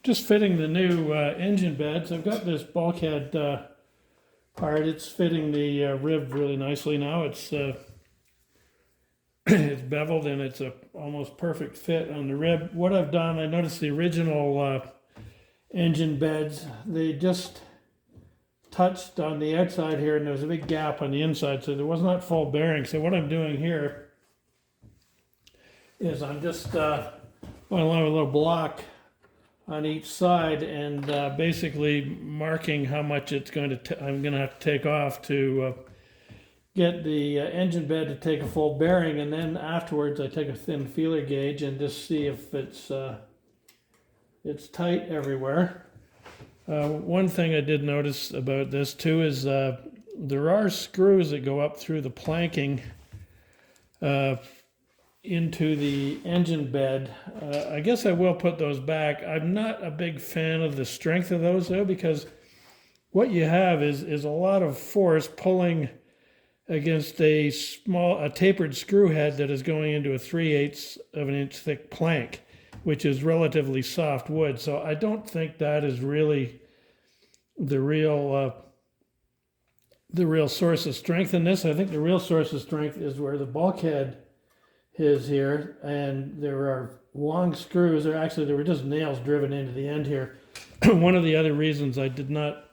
Just fitting the new engine beds. I've got this bulkhead part. It's fitting the rib really nicely now. It's it's beveled and it's a almost perfect fit on the rib. What I've done, I noticed the original engine beds, they just touched on the outside here and there was a big gap on the inside, so there was not full bearing. So what I'm doing here is I'm just going along a little block on each side and basically marking how much it's going to I'm going to have to take off to get the engine bed to take a full bearing, and then afterwards I take a thin feeler gauge and just see if it's tight everywhere. One thing I did notice about this too is there are screws that go up through the planking into the engine bed. I guess I will put those back. I'm not a big fan of the strength of those though, because what you have is a lot of force pulling against a tapered screw head that is going into a 3/8 of an inch thick plank, which is relatively soft wood. So I don't think that is really the real source of strength in this. I think the real source of strength is where the bulkhead is here, and there are long screws, or actually there were just nails driven into the end here. One of the other reasons I did not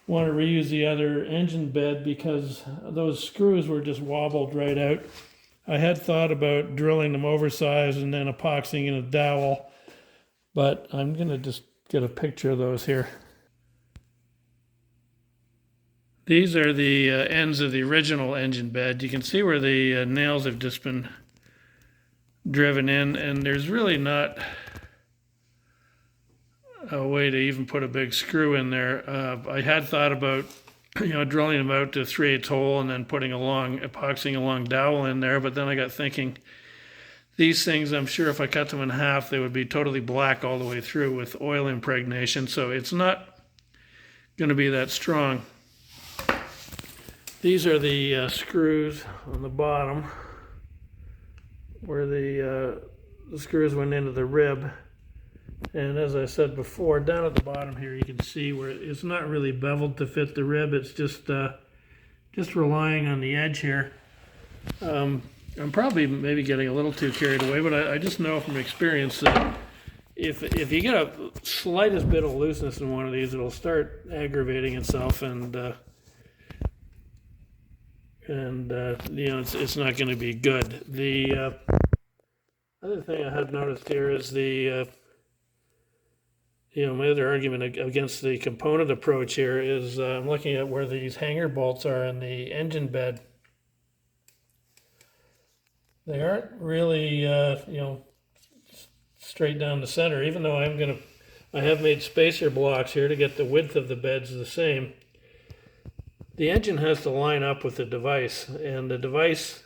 want to reuse the other engine bed, because those screws were just wobbled right out. I had thought about drilling them oversized and then epoxying in a dowel, but I'm going to just get a picture of those here. These are the ends of the original engine bed. You can see where the nails have just been driven in, and there's really not a way to even put a big screw in there. I had thought about, drilling them out to a 3/8 hole and then epoxying a long dowel in there, but then I got thinking, these things, I'm sure if I cut them in half, they would be totally black all the way through with oil impregnation, so it's not going to be that strong. These are the screws on the bottom where the screws went into the rib. And as I said before, down at the bottom here you can see where it's not really beveled to fit the rib. It's just relying on the edge here. I'm probably maybe getting a little too carried away, but I just know from experience that if you get a slightest bit of looseness in one of these, it'll start aggravating itself, and it's not going to be good. The other thing I had noticed here is my other argument against the component approach here is I'm looking at where these hanger bolts are in the engine bed. They aren't really, straight down the center, even though I have made spacer blocks here to get the width of the beds the same. The engine has to line up with the device, and the device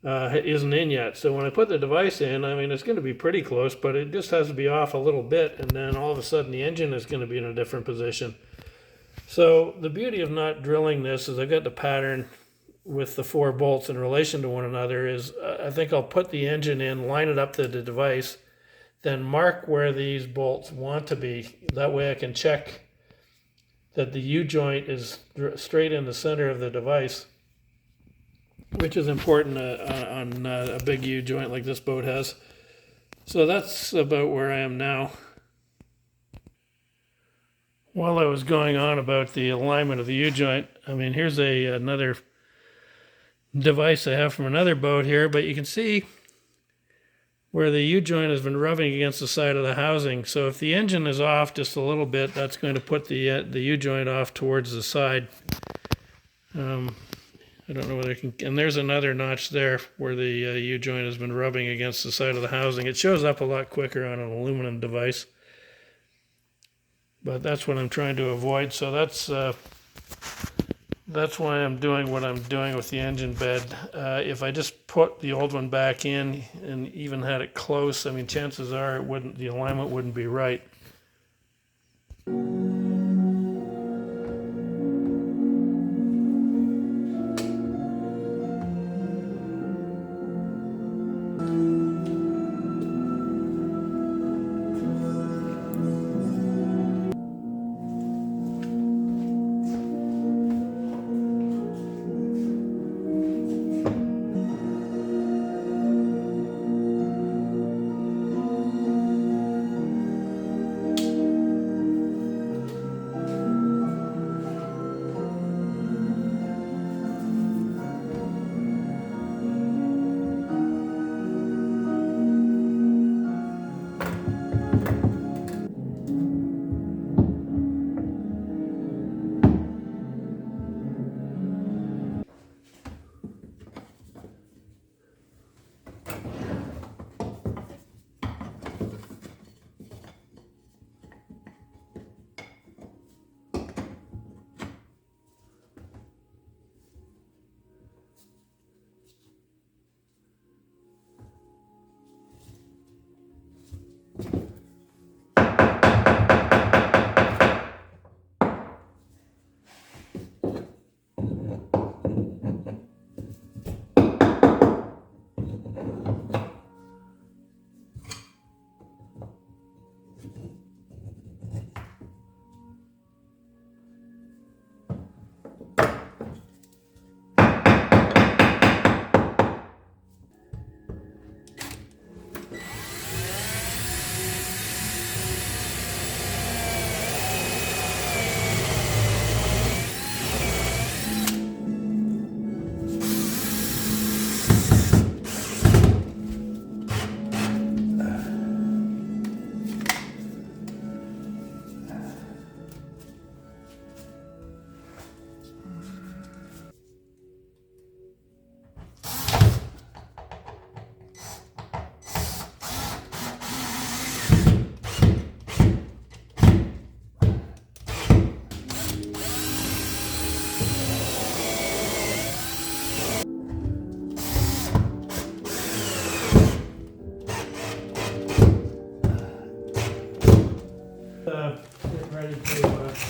isn't in yet. So when I put the device in, it's going to be pretty close, but it just has to be off a little bit, and then all of a sudden the engine is going to be in a different position. So the beauty of not drilling this is I've got the pattern with the 4 bolts in relation to one another. Is I think I'll put the engine in, line it up to the device, then mark where these bolts want to be. That way I can check that the U-joint is straight in the center of the device, which is important on a big U-joint like this boat has. So that's about where I am now. While I was going on about the alignment of the U-joint, here's another device I have from another boat here, but you can see where the U-joint has been rubbing against the side of the housing. So if the engine is off just a little bit, that's going to put the U-joint off towards the side. I don't know whether I can, and there's another notch there where the U-joint has been rubbing against the side of the housing. It shows up a lot quicker on an aluminum device, but that's what I'm trying to avoid. So that's why I'm doing what I'm doing with the engine bed. If I just put the old one back in and even had it close, chances are the alignment wouldn't be right.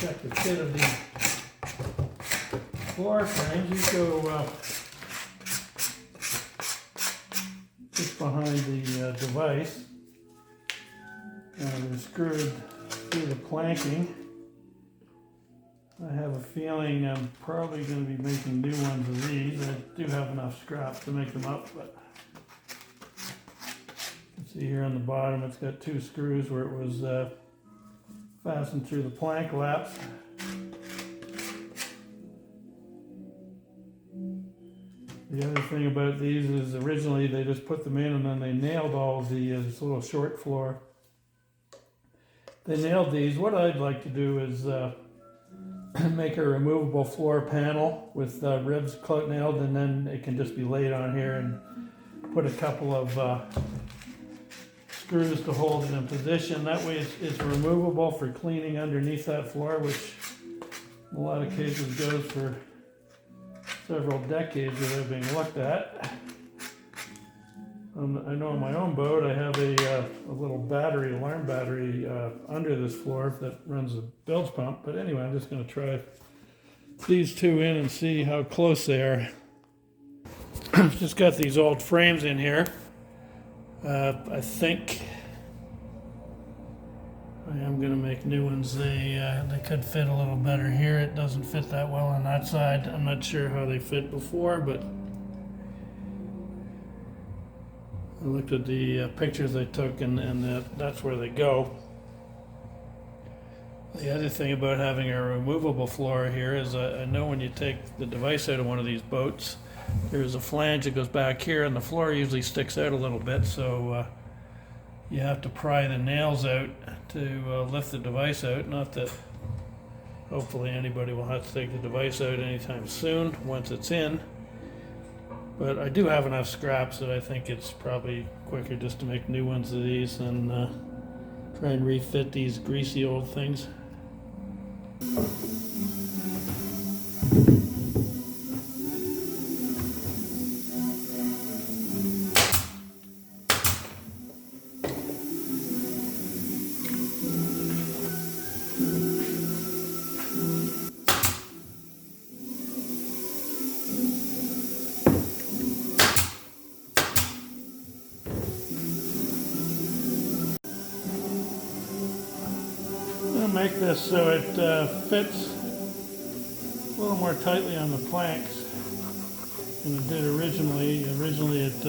check the fit of the floor frames. These go just behind the device. They're screwed through the planking. I have a feeling I'm probably going to be making new ones of these. I do have enough scrap to make them up, but you can see here on the bottom it's got 2 screws where it was fastened through the plank laps. The other thing about these is originally they just put them in and then they nailed all the this little short floor. They nailed these. What I'd like to do is make a removable floor panel with ribs nailed, and then it can just be laid on here, and put a couple of screws to hold it in position. That way it's removable for cleaning underneath that floor, which in a lot of cases goes for several decades without being looked at. I know on my own boat I have a little battery, alarm battery under this floor that runs a bilge pump, but anyway, I'm just going to try these 2 in and see how close they are. I've just got these old frames in here. I think I am going to make new ones. They could fit a little better here. It doesn't fit that well on that side. I'm not sure how they fit before, but I looked at the pictures they took, and that's where they go. The other thing about having a removable floor here is I know when you take the device out of one of these boats, there's a flange that goes back here, and the floor usually sticks out a little bit, so you have to pry the nails out to lift the device out. Not that hopefully anybody will have to take the device out anytime soon once it's in. But I do have enough scraps that I think it's probably quicker just to make new ones of these than try and refit these greasy old things. Make this so it fits a little more tightly on the planks than it did originally. Originally it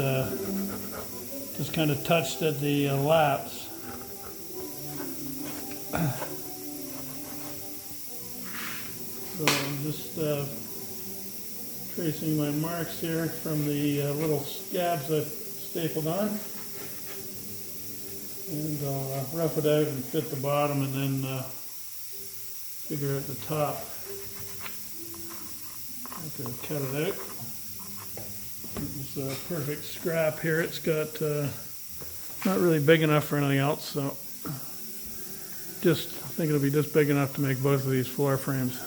just kind of touched at the laps. So I'm just tracing my marks here from the little scabs I've stapled on. And I'll rough it out and fit the bottom, and then figure out the top after I cut it out. It's a perfect scrap here. It's got not really big enough for anything else, so I think it'll be just big enough to make both of these floor frames.